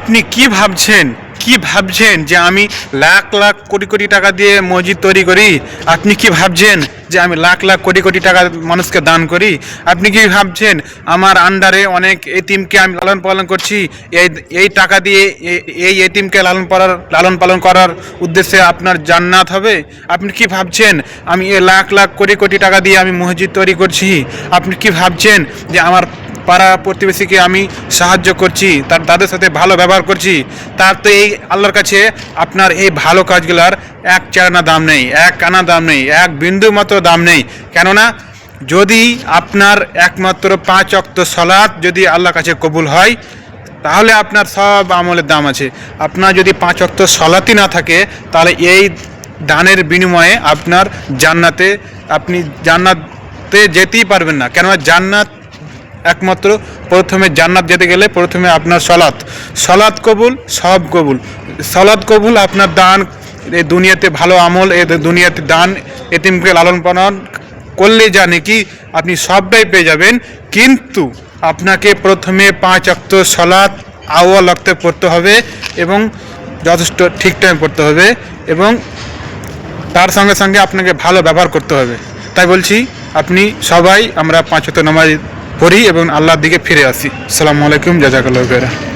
আপনি কি ভাবছেন যে আমি লাখ লাখ কোটি কোটি টাকা দিয়ে মসজিদ তৈরি করি? আপনি কি ভাবছেন যে আমি লাখ লাখ কোটি কোটি টাকা মানুষকে দান করি? আপনি কি ভাবছেন আমার আন্ডারে অনেক এতিমকে আমি লালন পালন করছি? এই এই টাকা দিয়ে এই এতিমকে লালন পালন করার উদ্দেশ্যে আপনার জান্নাত হবে? আপনি কি ভাবছেন আমি এ লাখ লাখ কোটি কোটি টাকা দিয়ে আমি মসজিদ তৈরি করছি? আপনি কি ভাবছেন যে আমার পাড়া প্রতিবেশীকে আমি সাহায্য করছি, তাদের সাথে ভালো ব্যবহার করছি? তার তো এই আল্লাহর কাছে আপনার এই ভালো কাজগুলার এক চারানা দাম নেই, এক আনা দাম নেই, এক বিন্দু মাত্র দাম নেই। কেননা যদি আপনার একমাত্র 5 ওয়াক্ত সালাত যদি আল্লাহর কাছে কবুল হয়, তাহলে আপনার সব আমলের দাম আছে। আপনার যদি 5 ওয়াক্ত সালাতই না থাকে, তাহলে এই দানের বিনিময়ে আপনার আপনি জান্নাতে যেতেই পারবেন না। কেননা জান্নাত একমাত্র প্রথমে জান্নাত যেতে গেলে প্রথমে আপনার সলাৎ কবুল, সব কবুল। সলাৎ কবুল, আপনার দান, এই দুনিয়াতে ভালো আমল, এই দুনিয়াতে দান, এতিমকে লালন পালন করলে যা নাকি আপনি সবটাই পেয়ে যাবেন। কিন্তু আপনাকে প্রথমে 5 ওয়াক্ত সলাৎ আউয়াল ওয়াক্তে পড়তে হবে এবং যথেষ্ট ঠিক টাইম পড়তে হবে এবং তার সঙ্গে সঙ্গে আপনাকে ভালো ব্যবহার করতে হবে। তাই বলছি আপনি সবাই আমরা 5 ওয়াক্ত নামাজ পড়ি এবং আল্লাহর দিকে ফিরে আসি। আসসালামু আলাইকুম, জাযাকাল্লাহু খাইরান।